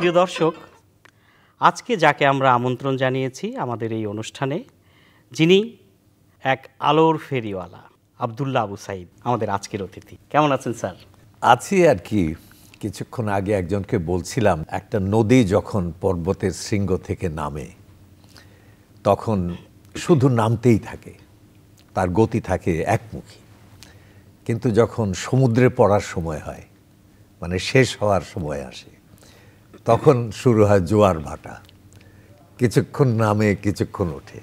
প্রিয় দর্শক, আজকে যাকে আমরা আমন্ত্রণ জানিয়েছি আমাদের এই অনুষ্ঠানে, যিনি এক আলোর ফেরিওয়ালা, আব্দুল্লাহ আবু সাঈদ আমাদের আজকের অতিথি। কেমন আছেন স্যার? আছি আর কি। কিছুক্ষণ আগে একজনকে বলছিলাম, একটা নদী যখন পর্বতের শৃঙ্গ থেকে নামে তখন শুধু নামতেই থাকে, তার গতি থাকে একমুখী। কিন্তু যখন সমুদ্রে পড়ার সময় হয়, মানে শেষ হওয়ার সময় আসে, তখন শুরু হয় জোয়ার ভাটা। কিছুক্ষণ নামে, কিছুক্ষণ ওঠে।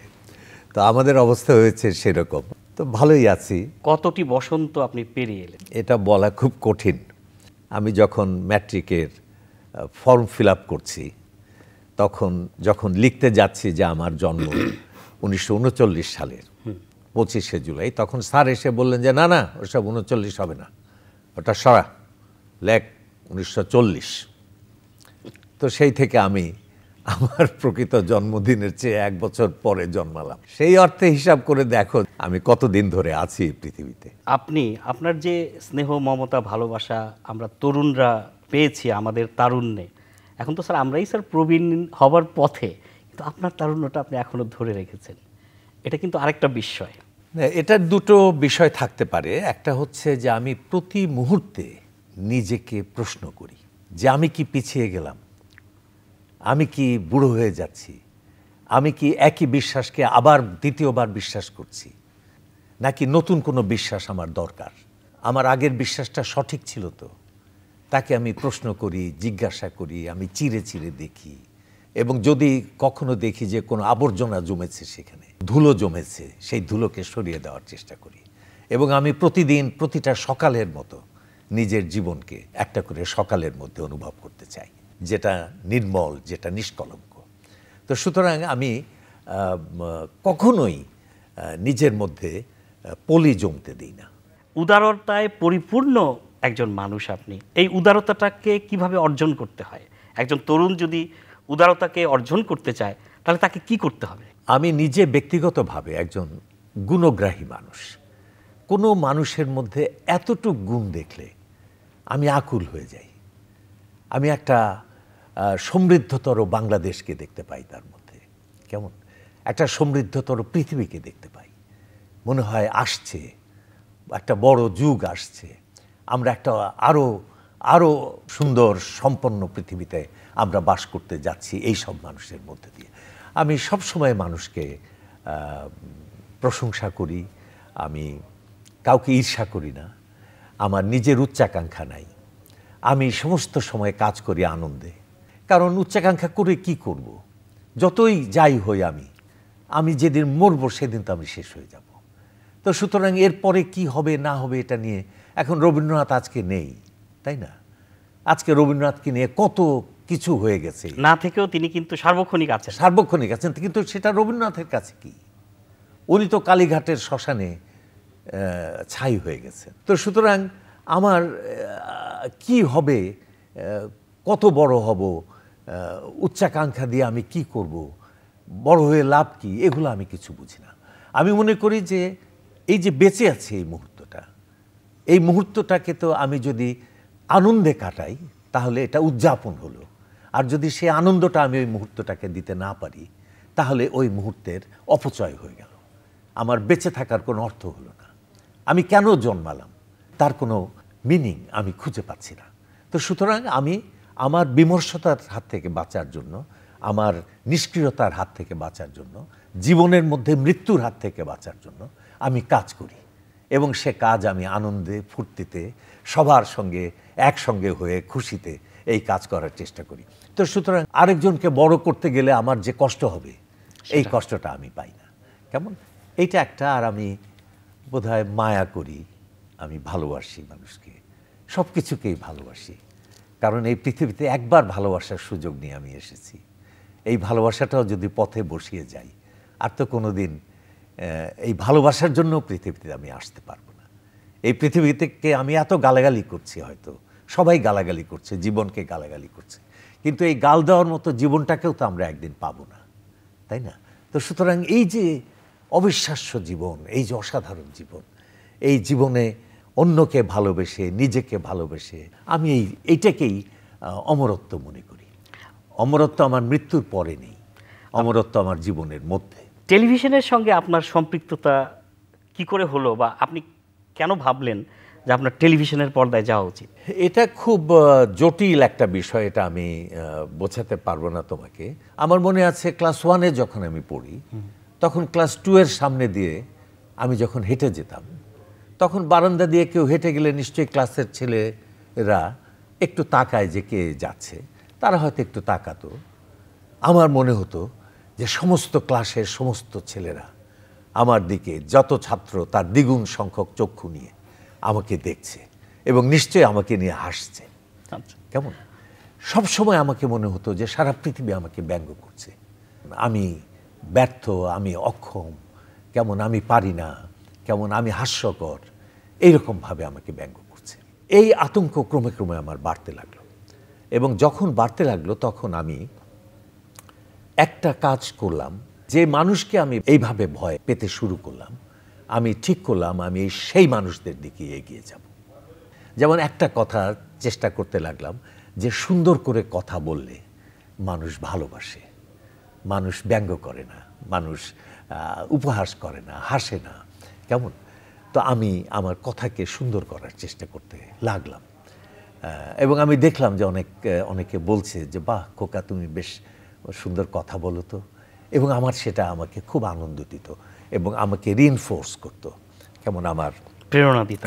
তো আমাদের অবস্থা হয়েছে সেরকম। তো ভালোই আছি। কতটি বসন্ত আপনি পেরিয়ে এলেন? এটা বলা খুব কঠিন। আমি যখন ম্যাট্রিকের ফর্ম ফিল আপ করছি, তখন যখন লিখতে যাচ্ছি যে আমার জন্ম 1939 সালের 25শে জুলাই, তখন স্যার এসে বললেন যে না না, ওসব 39 হবে না, ওটা সরা, লেখ 1940। তো সেই থেকে আমি আমার প্রকৃত জন্মদিনের চেয়ে 1 বছর পরে জন্মালাম। সেই অর্থে হিসাব করে দেখো আমি কতদিন ধরে আছি পৃথিবীতে। আপনি আপনার যে স্নেহ, মমতা, ভালোবাসা আমরা তরুণরা পেয়েছি আমাদের তারুণ্যে, এখন তো স্যার আমরাই স্যার প্রবীণ হবার পথে, কিন্তু আপনার তারুণ্যটা আপনি এখনো ধরে রেখেছেন, এটা কিন্তু আরেকটা বিস্ময়। এটার দুটো বিষয় থাকতে পারে। একটা হচ্ছে যে আমি প্রতি মুহূর্তে নিজেকে প্রশ্ন করি যে আমি কি পিছিয়ে গেলাম, আমি কি বুড়ো হয়ে যাচ্ছি, আমি কি একই বিশ্বাসকে আবার দ্বিতীয়বার বিশ্বাস করছি, নাকি নতুন কোনো বিশ্বাস আমার দরকার, আমার আগের বিশ্বাসটা সঠিক ছিল তো। তাকে আমি প্রশ্ন করি, জিজ্ঞাসা করি, আমি চিরে চিরে দেখি, এবং যদি কখনো দেখি যে কোনো আবর্জনা জমেছে, সেখানে ধুলো জমেছে, সেই ধুলোকে সরিয়ে দেওয়ার চেষ্টা করি। এবং আমি প্রতিদিন প্রতিটা সকালের মতো নিজের জীবনকে একটা করে সকালের মধ্যে অনুভব করতে চাই, যেটা নির্মল, যেটা নিষ্কলঙ্ক। তো সুতরাং আমি কখনোই নিজের মধ্যে পলি জমতে দিই না। উদারতায় পরিপূর্ণ একজন মানুষ আপনি। এই উদারতাটাকে কিভাবে অর্জন করতে হয়? একজন তরুণ যদি উদারতাকে অর্জন করতে চায় তাহলে তাকে কি করতে হবে? আমি নিজে ব্যক্তিগতভাবে একজন গুণগ্রাহী মানুষ। কোনো মানুষের মধ্যে এতটুক গুণ দেখলে আমি আকুল হয়ে যাই। আমি একটা সমৃদ্ধতর বাংলাদেশকে দেখতে পাই তার মধ্যে, কেমন একটা সমৃদ্ধতর পৃথিবীকে দেখতে পাই। মনে হয় আসছে একটা বড় যুগ আসছে, আমরা একটা আরও সুন্দর সম্পন্ন পৃথিবীতে আমরা বাস করতে যাচ্ছি এই সব মানুষের মধ্যে দিয়ে। আমি সবসময় মানুষকে প্রশংসা করি, আমি কাউকে ঈর্ষা করি না, আমার নিজের উচ্চাকাঙ্ক্ষা নাই। আমি সমস্ত সময় কাজ করি আনন্দে, কারণ উচ্চাকাঙ্ক্ষা করে কি করব? যতই যাই হই আমি যেদিন মরব সেদিন তো আমি শেষ হয়ে যাব। তো সুতরাং এরপরে কি হবে না হবে এটা নিয়ে, এখন রবীন্দ্রনাথ আজকে নেই, তাই না? আজকে রবীন্দ্রনাথকে নিয়ে কত কিছু হয়ে গেছে, না থেকেও তিনি কিন্তু সার্বক্ষণিক আছেন। সার্বক্ষণিক আছেন, কিন্তু সেটা রবীন্দ্রনাথের কাছে কি? উনি তো কালীঘাটের শ্মশানে ছাই হয়ে গেছেন। তো সুতরাং আমার কি হবে, কত বড় হব, উচ্চাকাঙ্ক্ষা দিয়ে আমি কি করব, বড় হয়ে লাভ কি, এগুলো আমি কিছু বুঝি না। আমি মনে করি যে এই যে বেঁচে আছে এই মুহূর্তটাকে তো আমি যদি আনন্দে কাটাই তাহলে এটা উদযাপন হলো, আর যদি সে আনন্দটা আমি ওই মুহূর্তটাকে দিতে না পারি তাহলে ওই মুহূর্তের অপচয় হয়ে গেল, আমার বেঁচে থাকার কোনো অর্থ হলো না। আমি কেন জন্মালাম তার কোনো মিনিং আমি খুঁজে পাচ্ছি না। তো সুতরাং আমি আমার বিমর্ষতার হাত থেকে বাঁচার জন্য, আমার নিষ্ক্রিয়তার হাত থেকে বাঁচার জন্য, জীবনের মধ্যে মৃত্যুর হাত থেকে বাঁচার জন্য আমি কাজ করি, এবং সে কাজ আমি আনন্দে, ফুর্তিতে, সবার সঙ্গে একসঙ্গে হয়ে খুশিতে এই কাজ করার চেষ্টা করি। তো সুতরাং আরেকজনকে বড় করতে গেলে আমার যে কষ্ট হবে, এই কষ্টটা আমি পাই না। কেমন এইটা একটা। আর আমি বোধহয় মায়া করি, আমি ভালোবাসি মানুষকে, সব কিছুকেই ভালোবাসি, কারণ এই পৃথিবীতে একবার ভালোবাসার সুযোগ নিয়ে আমি এসেছি। এই ভালোবাসাটাও যদি পথে বসিয়ে যাই, আর তো কোনো দিন এই ভালোবাসার জন্য পৃথিবীতে আমি আসতে পারবো না। এই পৃথিবী থেকে আমি এত গালাগালি করছি, হয়তো সবাই গালাগালি করছে, জীবনকে গালাগালি করছে, কিন্তু এই গাল দেওয়ার মতো জীবনটাকেও তো আমরা একদিন পাবো না, তাই না? তো সুতরাং এই যে অবিশ্বাস্য জীবন, এই যে অসাধারণ জীবন, এই জীবনে অন্যকে ভালোবেসে, নিজেকে ভালোবেসে আমি এইটাকেই অমরত্ব মনে করি। অমরত্ব আমার মৃত্যুর পরে নেই, অমরত্ব আমার জীবনের মধ্যে। টেলিভিশনের সঙ্গে আপনার সম্পৃক্ততা কি করে হলো, বা আপনি কেন ভাবলেন যে আপনার টেলিভিশনের পর্দায় যাওয়া উচিত? এটা খুব জটিল একটা বিষয়, এটা আমি বোঝাতে পারবো না তোমাকে। আমার মনে আছে ক্লাস 1-এ যখন আমি পড়ি, তখন ক্লাস 2-এর সামনে দিয়ে আমি যখন হেঁটে যেতাম, তখন বারান্দা দিয়ে কেউ হেঁটে গেলে নিশ্চয়ই ক্লাসের ছেলেরা একটু তাকায় যে কে যাচ্ছে, তারা হয়তো একটু তাকাতো। আমার মনে হতো যে সমস্ত ক্লাসের সমস্ত ছেলেরা আমার দিকে, যত ছাত্র তার দ্বিগুণ সংখ্যক চক্ষু নিয়ে আমাকে দেখছে এবং নিশ্চয়ই আমাকে নিয়ে হাসছে। কেমন সব সময় আমাকে মনে হতো যে সারা পৃথিবী আমাকে ব্যঙ্গ করছে, আমি ব্যর্থ, আমি অক্ষম, কেমন আমি পারি না, কেমন আমি হাস্যকর, এইরকমভাবে আমাকে ব্যঙ্গ করছে। এই আতঙ্ক ক্রমে ক্রমে আমার বাড়তে লাগলো, এবং যখন বাড়তে লাগলো তখন আমি একটা কাজ করলাম, যে মানুষকে আমি এইভাবে ভয় পেতে শুরু করলাম, আমি ঠিক করলাম আমি সেই মানুষদের দিকে এগিয়ে যাব। যেমন একটা কথা চেষ্টা করতে লাগলাম যে সুন্দর করে কথা বললে মানুষ ভালোবাসে, মানুষ ব্যঙ্গ করে না, মানুষ উপহাস করে না, হাসে না, কেমন। তো আমি আমার কথাকে সুন্দর করার চেষ্টা করতে লাগলাম, এবং আমি দেখলাম যে অনেকে বলছে যে বাহ খোকা, তুমি বেশ সুন্দর কথা বলো তো, এবং আমার সেটা আমাকে খুব আনন্দ দিত এবং আমাকে রিইনফোর্স করতো, কেমন আমার প্রেরণা দিত,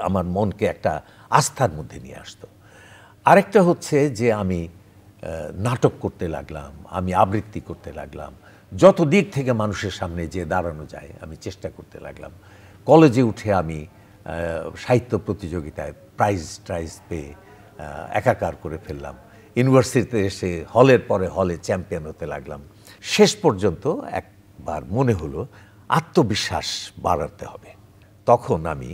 আমার মনকে একটা আস্থার মধ্যে নিয়ে আসতো। আরেকটা হচ্ছে যে আমি নাটক করতে লাগলাম, আমি আবৃত্তি করতে লাগলাম, যত দিক থেকে মানুষের সামনে যে দাঁড়ানো যায় আমি চেষ্টা করতে লাগলাম। কলেজে উঠে আমি সাহিত্য প্রতিযোগিতায় প্রাইজ পেয়ে একাকার করে ফেললাম। ইউনিভার্সিটিতে এসে হলের পরে হলে চ্যাম্পিয়ন হতে লাগলাম। শেষ পর্যন্ত একবার মনে হলো আত্মবিশ্বাস বাড়াতে হবে। তখন আমি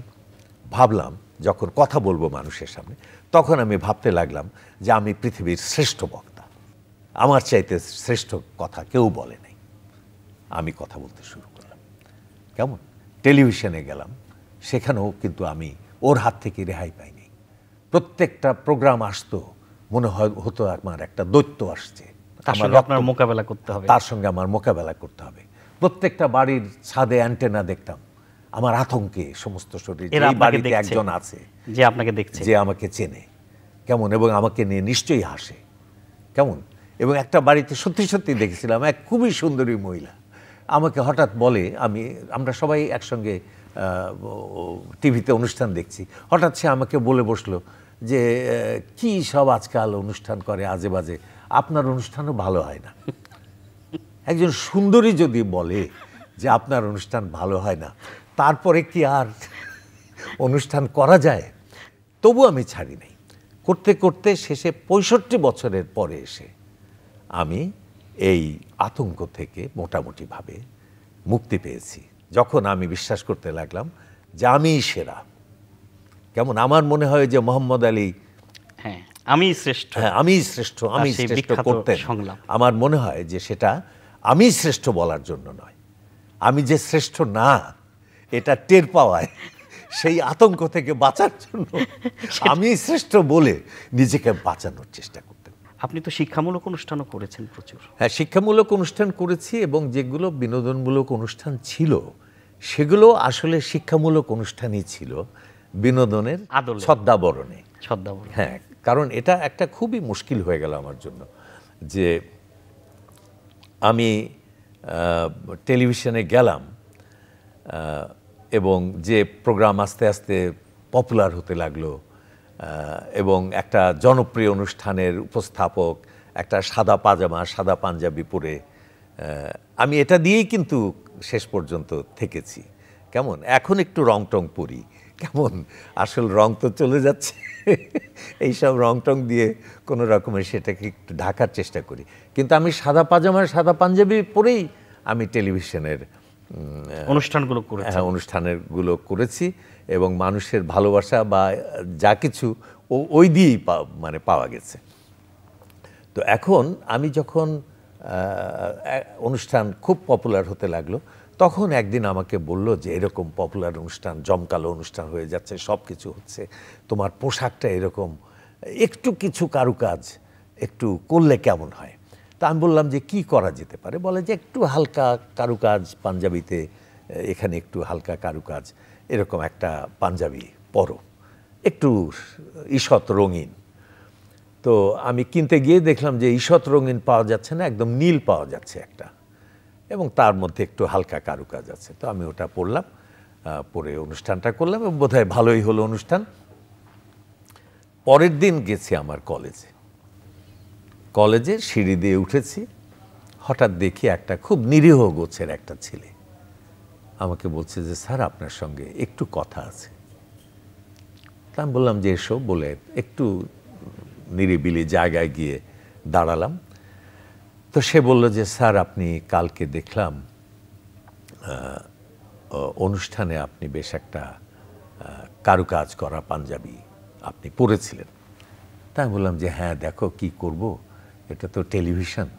ভাবলাম, যখন কথা বলবো মানুষের সামনে, তখন আমি ভাবতে লাগলাম যে আমি পৃথিবীর শ্রেষ্ঠ বক্তা, আমার চাইতে শ্রেষ্ঠ কথা কেউ বলে নাই। আমি কথা বলতে শুরু করলাম, কেমন টেলিভিশনে গেলাম, সেখানেও কিন্তু আমি ওর হাত থেকে রেহাই পাইনি। প্রত্যেকটা প্রোগ্রাম আসতো, মনে হতো আমার একটা দৈত্য আসছে, আপনার মোকাবেলা করতে হবে, তার সঙ্গে আমার মোকাবেলা করতে হবে। প্রত্যেকটা বাড়ির ছাদে অ্যান্টেনা দেখতাম, আমার আতঙ্কে সমস্ত শরীর, এই বাড়িতে একজন আছে যে আপনাকে দেখছে, যে আমাকে চেনে, কেমন, এবং আমাকে নিয়ে নিশ্চয়ই হাসে, কেমন। এবং একটা বাড়িতে সত্যি সত্যি দেখেছিলাম এক খুবই সুন্দরী মহিলা আমাকে হঠাৎ বলে, আমরা সবাই একসঙ্গে টিভিতে অনুষ্ঠান দেখছি, হঠাৎ সে আমাকে বলে বসলো যে কি সব আজকাল অনুষ্ঠান করে আজে বাজে, আপনার অনুষ্ঠানও ভালো হয় না। একজন সুন্দরী যদি বলে যে আপনার অনুষ্ঠান ভালো হয় না, তারপরে কি আর অনুষ্ঠান করা যায়? তবু আমি ছাড়ি নাই, করতে করতে শেষে 65 বছরের পরে এসে আমি এই আতঙ্ক থেকে মোটামুটিভাবে মুক্তি পেয়েছি, যখন আমি বিশ্বাস করতে লাগলাম যে আমিই সেরা। কেমন আমার মনে হয় যে মোহাম্মদ আলী, হ্যাঁ আমি শ্রেষ্ঠ, হ্যাঁ আমি শ্রেষ্ঠ, আমি শ্রেষ্ঠ করতেন। আমার মনে হয় যে সেটা আমি শ্রেষ্ঠ বলার জন্য নয়, আমি যে শ্রেষ্ঠ না এটা টের পাওয়ায় সেই আতঙ্ক থেকে বাঁচার জন্য আমি শ্রেষ্ঠ বলে নিজেকে বাঁচানোর চেষ্টা করতেন। আপনি তো শিক্ষামূলক অনুষ্ঠানও করেছেন প্রচুর। হ্যাঁ, শিক্ষামূলক অনুষ্ঠান করেছি, এবং যেগুলো বিনোদনমূলক অনুষ্ঠান ছিল সেগুলো আসলে শিক্ষামূলক অনুষ্ঠানই ছিল, বিনোদনের ছদ্মাবরণে। হ্যাঁ, কারণ এটা একটা খুবই মুশকিল হয়ে গেল আমার জন্য, যে আমি টেলিভিশনে গেলাম এবং যে প্রোগ্রাম আস্তে আস্তে পপুলার হতে লাগলো, এবং একটা জনপ্রিয় অনুষ্ঠানের উপস্থাপক, একটা সাদা পাজামা সাদা পাঞ্জাবি পরে, আমি এটা দিয়েই কিন্তু শেষ পর্যন্ত থেকেছি। কেমন এখন একটু রং টং পরি, কেমন আসল রং তো চলে যাচ্ছে, এইসব রং টং দিয়ে কোনো রকমের সেটাকে একটু ঢাকার চেষ্টা করি, কিন্তু আমি সাদা পাজামা সাদা পাঞ্জাবি পরেই আমি টেলিভিশনের অনুষ্ঠানগুলো করেছি, এবং মানুষের ভালোবাসা বা যা কিছু ওই দিয়েই পাওয়া গেছে। তো এখন আমি যখন অনুষ্ঠান খুব পপুলার হতে লাগলো, তখন একদিন আমাকে বলল যে এরকম পপুলার অনুষ্ঠান, জমকালো অনুষ্ঠান হয়ে যাচ্ছে, সব কিছু হচ্ছে, তোমার পোশাকটা এরকম, একটু কিছু কারুকাজ একটু করলে কেমন হয়। তা আমি বললাম যে কি করা যেতে পারে, বলে যে একটু হালকা কারুকাজ পাঞ্জাবিতে, এখানে একটু হালকা কারুকাজ, এরকম একটা পাঞ্জাবি পরো, একটু ঈষৎ রঙিন। তো আমি কিনতে গিয়ে দেখলাম যে ঈষৎ রঙিন পাওয়া যাচ্ছে না, একদম নীল পাওয়া যাচ্ছে একটা, এবং তার মধ্যে একটু হালকা কারুকাজ আছে। তো আমি ওটা পরলাম, পরে অনুষ্ঠানটা করলাম এবং বোধহয় ভালোই হলো অনুষ্ঠান। পরের দিন গেছি আমার কলেজে সিঁড়ি দিয়ে উঠেছি, হঠাৎ দেখি একটা খুব নিরীহ গোছের একটা ছেলে আমাকে বলছে যে স্যার আপনার সঙ্গে একটু কথা আছে। তা আমি বললাম যে এসো, বলে একটু নিরিবিলি জায়গায় গিয়ে দাঁড়ালাম। তো সে বলল যে স্যার আপনি কালকে দেখলাম অনুষ্ঠানে আপনি বেশ একটা কারুকাজ করা পাঞ্জাবি আপনি পরেছিলেন। তাই আমি বললাম যে হ্যাঁ দেখো কি করব, এটা তো টেলিভিশন,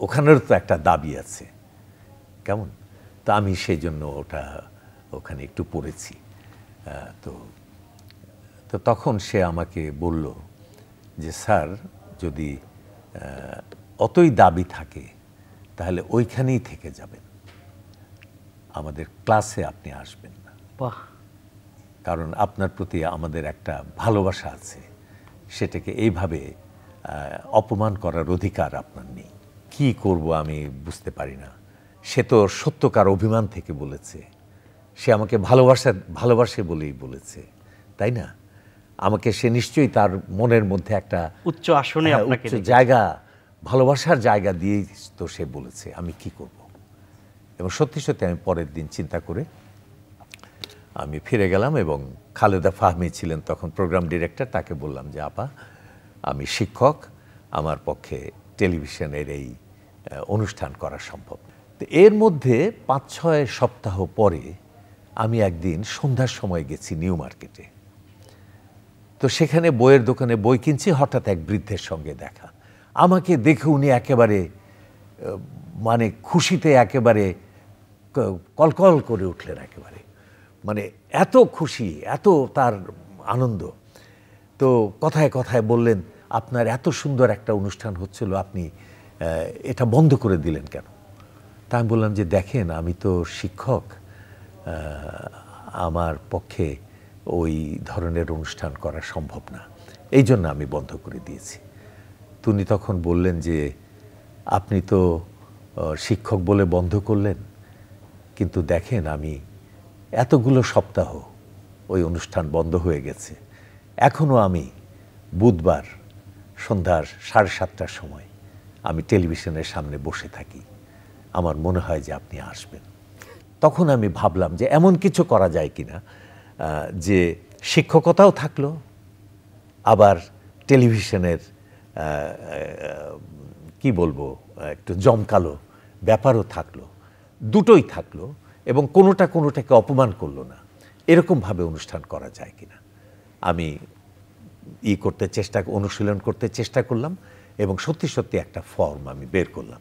ওখানের তো একটা দাবি আছে, কেমন। তো আমি সেই জন্য ওখানে একটু পড়েছি। তো তখন সে আমাকে বলল যে স্যার যদি অতই দাবি থাকে তাহলে ওইখানেই থেকে যাবেন, আমাদের ক্লাসে আপনি আসবেন না, বাহ, কারণ আপনার প্রতি আমাদের একটা ভালোবাসা আছে, সেটাকে এইভাবে অপমান করার অধিকার আপনার নেই। কি করব আমি বুঝতে পারি না। সে তো সত্যকার অভিমান থেকে বলেছে, সে আমাকে ভালোবাসে বলেই বলেছে, তাই না? আমাকে সে নিশ্চয়ই তার মনের মধ্যে একটা উচ্চ আসনে আপনাকে উচ্চ জায়গা, ভালোবাসার জায়গা দিয়েই তো সে বলেছে, আমি কি করব। এবং সত্যি সত্যি আমি পরের দিন চিন্তা করে আমি ফিরে গেলাম এবং খালেদা ফাহমি ছিলেন তখন প্রোগ্রাম ডিরেক্টর, তাকে বললাম যে আপা আমি শিক্ষক, আমার পক্ষে টেলিভিশনের এই অনুষ্ঠান করা সম্ভব। তো এর মধ্যে 5-6 সপ্তাহ পরে আমি একদিন সন্ধ্যার সময় গেছি নিউ মার্কেটে। তো সেখানে বইয়ের দোকানে বই কিনছি, হঠাৎ এক বৃদ্ধের সঙ্গে দেখা। আমাকে দেখে উনি একেবারে মানে খুশিতে একেবারে কলকল করে উঠলেন, একেবারে মানে এত খুশি, এত তার আনন্দ। তো কথায় কথায় বললেন আপনার এত সুন্দর একটা অনুষ্ঠান হচ্ছিল, আপনি এটা বন্ধ করে দিলেন কেন? তা আমি বললাম যে দেখেন আমি তো শিক্ষক, আমার পক্ষে ওই ধরনের অনুষ্ঠান করা সম্ভব না, এই জন্য আমি বন্ধ করে দিয়েছি। উনি তখন বললেন যে আপনি তো শিক্ষক বলে বন্ধ করলেন, কিন্তু দেখেন আমি এতগুলো সপ্তাহ ওই অনুষ্ঠান বন্ধ হয়ে গেছে, এখনও আমি বুধবার সন্ধ্যা 7:30টার সময় আমি টেলিভিশনের সামনে বসে থাকি, আমার মনে হয় যে আপনি আসবেন। তখন আমি ভাবলাম যে এমন কিছু করা যায় কিনা যে শিক্ষকতাও থাকলো, আবার টেলিভিশনের কি বলবো একটু জমকালো ব্যাপারও থাকলো, দুটোই থাকলো, এবং কোনোটাকে অপমান করলো না, এরকমভাবে অনুষ্ঠান করা যায় কিনা। আমি অনুশীলন করতে চেষ্টা করলাম এবং সত্যি সত্যি একটা ফর্ম আমি বের করলাম,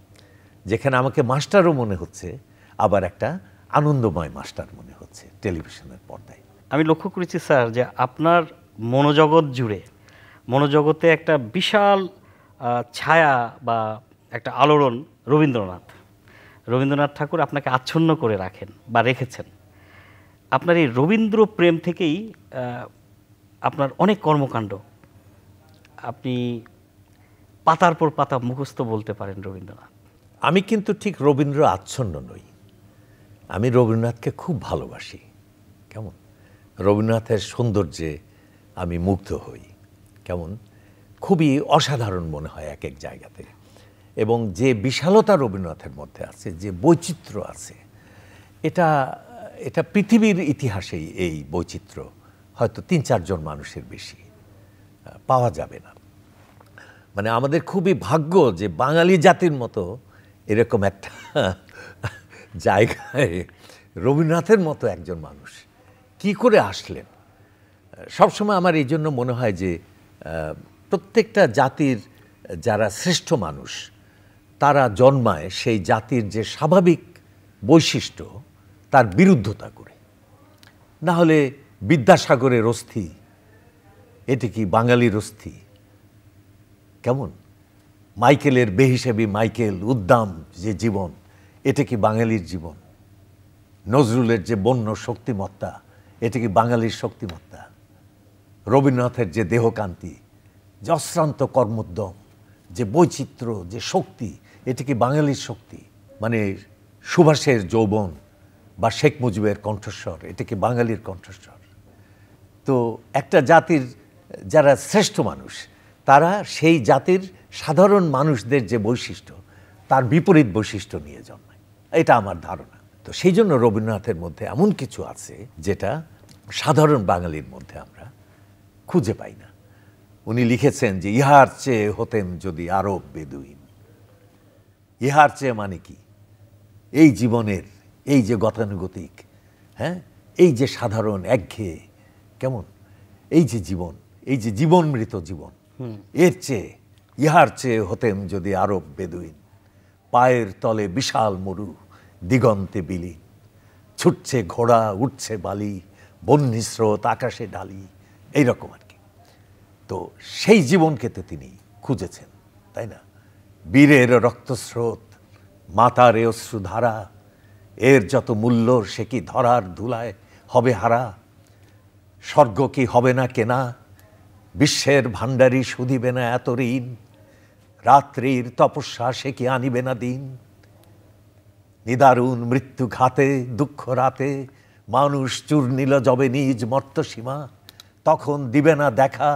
যেখানে আমাকে মাস্টারও মনে হচ্ছে, আবার একটা আনন্দময় মাস্টার মনে হচ্ছে টেলিভিশনের পর্দায়। আমি লক্ষ্য করেছি স্যার যে আপনার মনোজগৎ জুড়ে, মনোজগতে একটা বিশাল ছায়া বা একটা আলোড়ন রবীন্দ্রনাথ ঠাকুর আপনাকে আচ্ছন্ন করে রাখেন বা রেখেছেন। আপনার এই রবীন্দ্র প্রেম থেকেই আপনার অনেক কর্মকাণ্ড, আপনি পাতার পর পাতা মুখস্থ বলতে পারেন রবীন্দ্রনাথ। আমি কিন্তু ঠিক রবীন্দ্র আচ্ছন্ন নই, আমি রবীন্দ্রনাথকে খুব ভালোবাসি। কেমন রবীন্দ্রনাথের সৌন্দর্যে আমি মুগ্ধ হই, কেমন খুবই অসাধারণ মনে হয় এক এক জায়গাতে। এবং যে বিশালতা রবীন্দ্রনাথের মধ্যে আছে, যে বৈচিত্র্য আছে, এটা পৃথিবীর ইতিহাসেই এই বৈচিত্র্য হয়তো 3-4 জন মানুষের বেশি পাওয়া যাবে না। মানে আমাদের খুবই ভাগ্য যে বাঙালি জাতির মতো এরকম একটা জায়গায় রবীন্দ্রনাথের মতো একজন মানুষ কি করে আসলেন। সবসময় আমার এই জন্য মনে হয় যে প্রত্যেকটা জাতির যারা শ্রেষ্ঠ মানুষ তারা জন্মায় সেই জাতির যে স্বাভাবিক বৈশিষ্ট্য তার বিরুদ্ধতা করে। না হলে বিদ্যাসাগরের অস্থি, এটি কি বাঙালির অস্থি? কেমন মাইকেলের বেহিসাবি মাইকেল উদ্দাম যে জীবন, এটা কি বাঙালির জীবন? নজরুলের যে বন্য শক্তিমত্তা, এটা কি বাঙালির শক্তিমত্তা? রবীন্দ্রনাথের যে দেহকান্তি, যে অশ্রান্ত কর্মোদ্যম, যে বৈচিত্র্য, যে শক্তি, এটা কি বাঙালির শক্তি? মানে সুভাষের যৌবন বা শেখ মুজিবের কণ্ঠস্বর, এটা কি বাঙালির কণ্ঠস্বর? তো একটা জাতির যারা শ্রেষ্ঠ মানুষ, তারা সেই জাতির সাধারণ মানুষদের যে বৈশিষ্ট্য, তার বিপরীত বৈশিষ্ট্য নিয়ে জন্মায়, এটা আমার ধারণা। তো সেই জন্য রবীন্দ্রনাথের মধ্যে এমন কিছু আছে যেটা সাধারণ বাঙালির মধ্যে আমরা খুঁজে পাই না। উনি লিখেছেন যে ইহার চেয়ে হতেম যদি আরব বেদুইন। ইহার চেয়ে মানে কি? এই জীবনের এই যে গতানুগতিক, হ্যাঁ, এই যে সাধারণ একঘেয়ে, কেমন এই যে জীবন, এই যে জীবন মৃত জীবন, এর চেয়ে ইহার চেয়ে হতেম যদি আরব বেদুইন। পায়ের তলে বিশাল মরু, দিগন্তে বিলীন, ছুটছে ঘোড়া, উঠছে বালি, বন্যী স্রোত আকাশে ঢালি, এইরকম আর কি। তো সেই জীবনকে তো তিনি খুঁজেছেন, তাই না? বীরের রক্তস্রোত, মাতার অশ্রুধারা, এর যত মূল্য সে কি ধরার ধুলায় হবে হারা। স্বর্গ কি হবে না কেনা, বিশ্বের ভাণ্ডারী শুধিবে না এত ঋণ। রাত্রির তপস্যা সে কি আনিবে না দিন। নিদারুণ মৃত্যু ঘাতে দুঃখ রাতে, মানুষ চূর্ণিল যবে নিজ মর্তসীমা। তখন দিবে না দেখা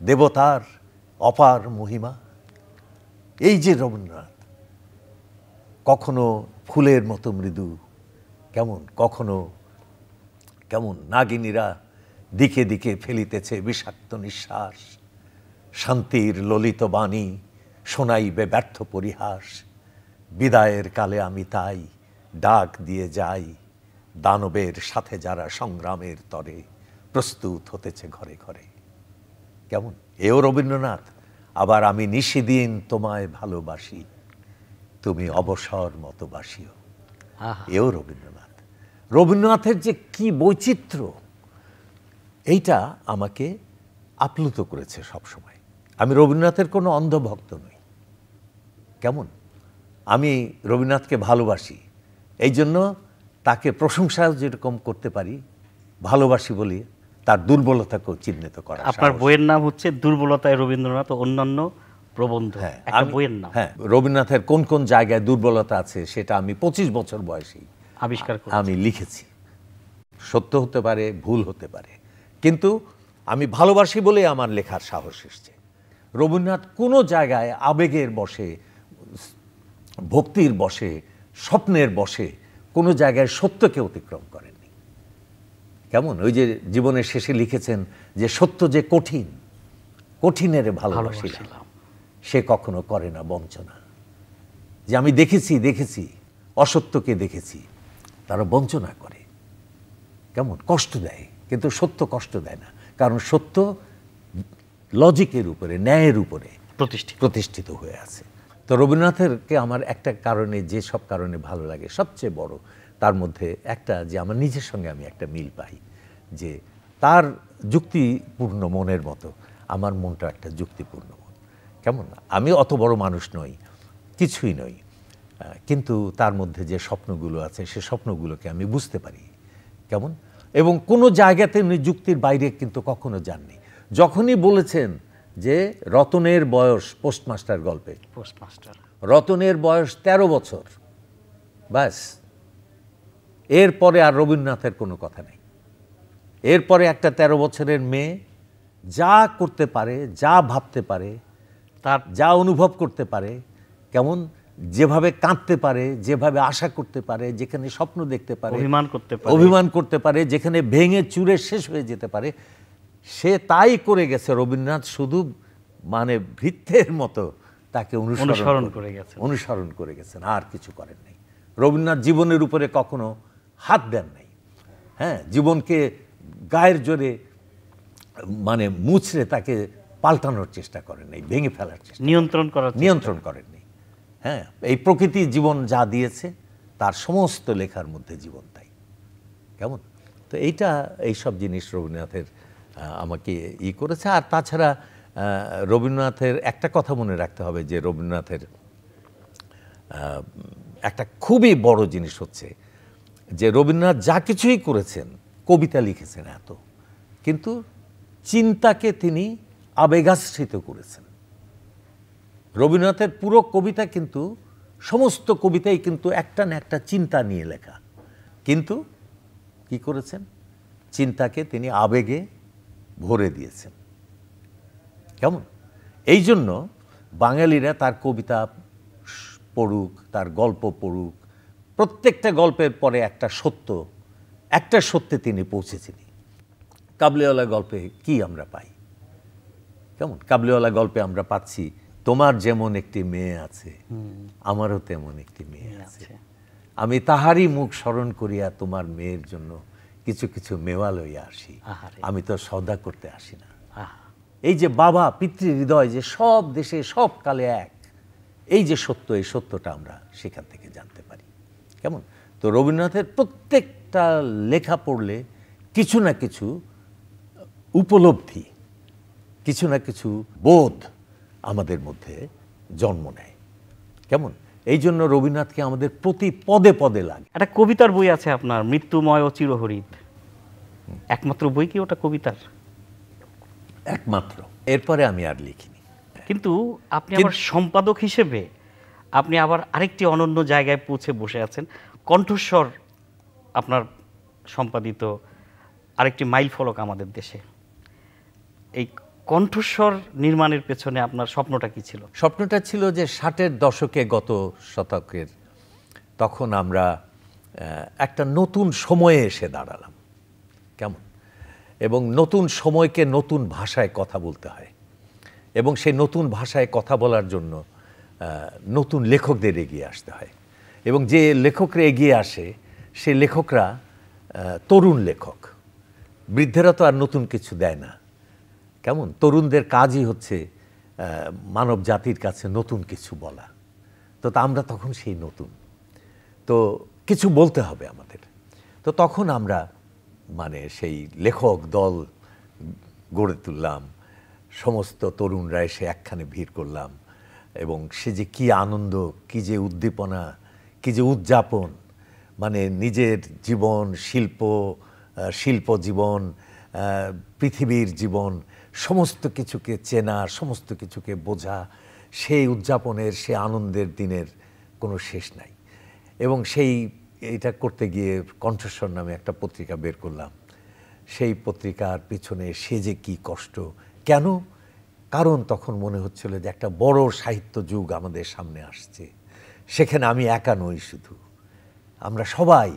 দেবতার অপার মহিমা। এই যে রবীন্দ্রনাথ, কখনো ফুলের মতো মৃদু, কেমন কখনো কেমন নাগিনীরা দিকে দিকে ফেলিতেছে বিষাক্ত নিঃশ্বাস। শান্তির ললিত বাণী শোনাইবে ব্যর্থ পরিহাস। বিদায়ের কালে আমি তাই ডাক দিয়ে যাই, দানবের সাথে যারা সংগ্রামের তরে প্রস্তুত হতেছে ঘরে ঘরে। কেমন এও রবীন্দ্রনাথ। আবার আমি নিশিদিন তোমায় ভালোবাসি, তুমি অবসর মতো বাসিও, এও রবীন্দ্রনাথ। রবীন্দ্রনাথের যে কি বৈচিত্র্য, এইটা আমাকে আপ্লুত করেছে সবসময়। আমি রবীন্দ্রনাথের কোনো অন্ধভক্ত নই, কেমন আমি রবীন্দ্রনাথকে ভালোবাসি, এই জন্য তাকে প্রশংসাও যেরকম করতে পারি, ভালোবাসি বলি তার দুর্বলতাকেও চিহ্নিত করা। আপনার বইয়ের নাম হচ্ছে দুর্বলতায় রবীন্দ্রনাথ ও অন্যান্য প্রবন্ধ, একটা বইয়ের নাম। হ্যাঁ, রবীন্দ্রনাথের কোন কোন জায়গায় দুর্বলতা আছে সেটা আমি 25 বছর বয়সেই আবিষ্কার আমি লিখেছি। সত্য হতে পারে, ভুল হতে পারে, কিন্তু আমি ভালোবাসি বলে আমার লেখার সাহস এসছে। রবীন্দ্রনাথ কোনো জায়গায় আবেগের বশে, ভক্তির বশে, স্বপ্নের বশে কোনো জায়গায় সত্যকে অতিক্রম করেননি। কেমন ওই যে জীবনের শেষে লিখেছেন যে সত্য যে কঠিন, কঠিনের ভালোবাসিলাম, সে কখনো করে না বঞ্চনা। যে আমি দেখেছি অসত্যকে দেখেছি, তারা বঞ্চনা করে, কেমন কষ্ট দেয়, কিন্তু সত্য কষ্ট দেয় না, কারণ সত্য লজিকের উপরে, ন্যায়ের উপরে প্রতিষ্ঠিত হয়ে আছে। তো রবীন্দ্রনাথেরকে আমার একটা কারণে, যে সব কারণে ভালো লাগে, সবচেয়ে বড় তার মধ্যে একটা, যে আমার নিজের সঙ্গে আমি একটা মিল পাই, যে তার যুক্তিপূর্ণ মনের মতো আমার মনটা একটা যুক্তিপূর্ণ মন। কেমন আমি অত বড় মানুষ নই, কিছুই নই, কিন্তু তার মধ্যে যে স্বপ্নগুলো আছে সে স্বপ্নগুলোকে আমি বুঝতে পারি। কেমন এবং কোনো জায়গাতে উনি যুক্তির বাইরে কিন্তু কখনো যাননি। যখনই বলেছেন যে রতনের বয়স, পোস্টমাস্টার গল্পে রতনের বয়স 13 বছর, ব্যাস, এরপরে আর রবীন্দ্রনাথের কোনো কথা নেই। এরপরে একটা 13 বছরের মেয়ে যা করতে পারে, যা ভাবতে পারে, তার যা অনুভব করতে পারে, কেমন যেভাবে কাঁদতে পারে, যেভাবে আশা করতে পারে, যেখানে স্বপ্ন দেখতে পারে, অভিমান করতে পারে, যেখানে ভেঙে চুরে শেষ হয়ে যেতে পারে, সে তাই করে গেছে। রবীন্দ্রনাথ শুধু মানে ভৃত্যের মতো তাকে অনুসরণ করে গেছেন, আর কিছু করেন নাই। রবীন্দ্রনাথ জীবনের উপরে কখনো হাত দেন নাই। হ্যাঁ, জীবনকে গায়ের জোরে মানে মুছড়ে তাকে পাল্টানোর চেষ্টা করেন নাই, ভেঙে ফেলার চেষ্টা, নিয়ন্ত্রণ করেননি। হ্যাঁ, এই প্রকৃতি জীবন যা দিয়েছে তার সমস্ত লেখার মধ্যে জীবন তাই। কেমন তো এইসব জিনিস রবীন্দ্রনাথের আমাকে করেছে। আর তাছাড়া রবীন্দ্রনাথের একটা কথা মনে রাখতে হবে যে রবীন্দ্রনাথের একটা খুবই বড় জিনিস হচ্ছে যে রবীন্দ্রনাথ যা কিছুই করেছেন, কবিতা লিখেছেন এত, কিন্তু চিন্তাকে তিনি আবেগাশ্রিত করেছেন। রবীন্দ্রনাথের পুরো কবিতা কিন্তু, সমস্ত কবিতাই কিন্তু একটা না একটা চিন্তা নিয়ে লেখা, কিন্তু কি করেছেন, চিন্তাকে তিনি আবেগে ভরে দিয়েছেন। কেমন? এই জন্য বাঙালিরা তার কবিতা পড়ুক, তার গল্প পড়ুক, প্রত্যেকটা গল্পের পরে একটা সত্যে তিনি পৌঁছেছেন। কাবুলিওয়ালা গল্পে কি আমরা পাই? কেমন? কাবুলিওয়ালা গল্পে আমরা পাচ্ছি, তোমার যেমন একটি মেয়ে আছে, আমারও তেমন একটি মেয়ে আছে, আমি তাহারই মুখ স্মরণ করিয়া তোমার মেয়ের জন্য কিছু কিছু মেওয়া লইয়া আসি, আমি তো সওদা করতে আসি না। এই যে বাবা পিতৃ হৃদয় যে সব দেশে সব কালে এক, এই যে সত্য, এই সত্যটা আমরা সেখান থেকে জানতে পারি। কেমন? তো রবীন্দ্রনাথের প্রত্যেকটা লেখা পড়লে কিছু না কিছু উপলব্ধি, কিছু না কিছু বোধ আমাদের মধ্যে জন্ম নেয়। কেমন? এই জন্য রবীন্দ্রনাথকে আমাদের প্রতি পদে পদে লাগে। একটা কবিতার বই আছে আপনার, মৃত্যুময় ও চিরহরিত, একমাত্র বই কি ওটা কবিতার? একমাত্র, এরপরে আমি আর লিখিনি। কিন্তু আপনি আবার সম্পাদক হিসেবে আপনি আবার আরেকটি অনন্য জায়গায় পৌঁছে বসে আছেন। কণ্ঠস্বর আপনার সম্পাদিত আরেকটি মাইল ফলক আমাদের দেশে। এই কণ্ঠস্বর নির্মাণের পেছনে আপনার স্বপ্নটা কি ছিল? স্বপ্নটা ছিল যে 60-এর দশকে, গত শতকের, তখন আমরা একটা নতুন সময়ে এসে দাঁড়ালাম। কেমন? এবং নতুন সময়কে নতুন ভাষায় কথা বলতে হয়, এবং সেই নতুন ভাষায় কথা বলার জন্য নতুন লেখকদের এগিয়ে আসতে হয়। এবং যে লেখকরা এগিয়ে আসে সে লেখকরা তরুণ লেখক। বৃদ্ধেরা তো আর নতুন কিছু দেয় না। কেমন? তরুণদের কাজই হচ্ছে মানব জাতির কাছে নতুন কিছু বলা। তো আমরা তখন সেই নতুন, তো কিছু বলতে হবে আমাদের। তো তখন আমরা মানে সেই লেখক দল গড়ে তুললাম, সমস্ত তরুণরা এসে একখানে ভিড় করলাম, এবং সে যে কি আনন্দ, কি যে উদ্দীপনা, কি যে উদযাপন, মানে নিজের জীবন, শিল্প জীবন, পৃথিবীর জীবন, সমস্ত কিছুকে চেনা, সমস্ত কিছুকে বোঝা, সেই উদযাপনের, সে আনন্দের দিনের কোনো শেষ নাই। এবং এইটা করতে গিয়ে কণ্ঠস্বর নামে একটা পত্রিকা বের করলাম। সেই পত্রিকার পিছনে সে যে কি কষ্ট, কেন? কারণ তখন মনে হচ্ছিল যে একটা বড় সাহিত্য যুগ আমাদের সামনে আসছে, সেখানে আমি একা নই, শুধু আমরা সবাই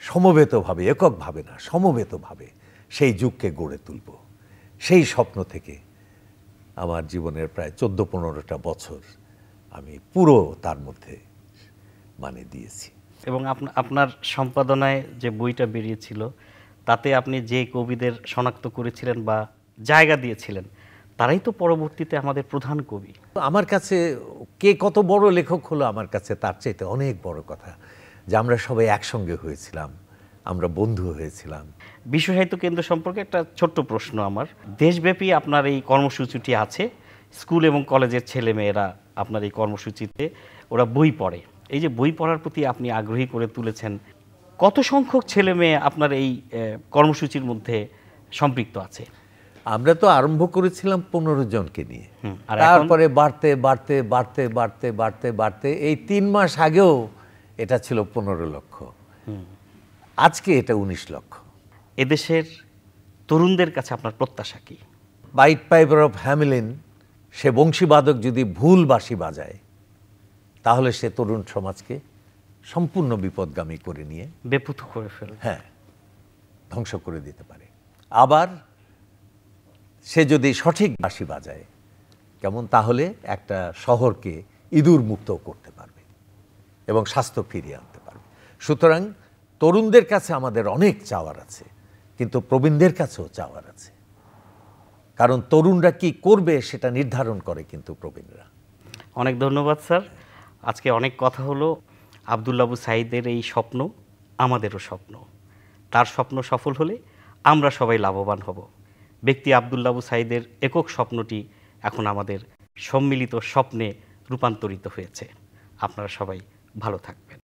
সমবেতভাবে, এককভাবে না, সমবেতভাবে সেই যুগকে গড়ে তুলব। সেই স্বপ্ন থেকে আমার জীবনের প্রায় 14-15টা বছর আমি পুরো তার মধ্যে মানে দিয়েছি। এবং আপনার সম্পাদনায় যে বইটা বেরিয়েছিল তাতে আপনি যে কবিদের শনাক্ত করেছিলেন বা জায়গা দিয়েছিলেন, তারাই তো পরবর্তীতে আমাদের প্রধান কবি। আমার কাছে কে কত বড় লেখক হলো, আমার কাছে তার চাইতে অনেক বড় কথা যে আমরা সবাই একসঙ্গে হয়েছিলাম, আমরা বন্ধু হয়েছিলাম। বিশ্ব সাহিত্য কেন্দ্র সম্পর্কে একটা ছোট্ট প্রশ্ন আমার। দেশব্যাপী আপনার এই কর্মসূচিটি আছে, স্কুল এবং কলেজের ছেলেমেয়েরা আপনার এই কর্মসূচিতে ওরা বই পড়ে। এই যে বই পড়ার প্রতি আপনি আগ্রহী করে তুলেছেন, কত সংখ্যক ছেলে মেয়ে আপনার এই কর্মসূচির মধ্যে সম্পৃক্ত আছে? আমরা তো আরম্ভ করেছিলাম 15 জনকে নিয়ে, তারপরে বাড়তে বাড়তে বাড়তে বাড়তে বাড়তে বাড়তে এই 3 মাস আগেও এটা ছিল 15 লক্ষ, আজকে এটা 19 লক্ষ। এদেশের তরুণদের কাছে আপনার প্রত্যাশা কি? পাইট পাইপার অফ হ্যামিলিন, সে বংশীবাদক যদি ভুল বাঁশি বাজায় তাহলে সে তরুণ সমাজকে সম্পূর্ণ বিপদগামী করে নিয়ে বেপুথু করে ফেলে, হ্যাঁ, ধ্বংস করে দিতে পারে। আবার সে যদি সঠিক বাঁশি বাজায়, কেমন, তাহলে একটা শহরকে ইঁদুর মুক্ত করতে পারবে এবং স্বাস্থ্য ফিরিয়ে আনতে পারবে। সুতরাং তরুণদের কাছে আমাদের অনেক চাওয়ার আছে, কিন্তু প্রবীণদের কাছেও চাওয়ার আছে, কারণ তরুণরা কি করবে সেটা নির্ধারণ করে কিন্তু প্রবীণরা। অনেক ধন্যবাদ স্যার, আজকে অনেক কথা হলো। আব্দুল্লাহ আবু সাঈদের এই স্বপ্ন আমাদেরও স্বপ্ন, তার স্বপ্ন সফল হলে আমরা সবাই লাভবান হব। ব্যক্তি আব্দুল্লাহ আবু সাঈদের একক স্বপ্নটি এখন আমাদের সম্মিলিত স্বপ্নে রূপান্তরিত হয়েছে। আপনারা সবাই ভালো থাকবেন।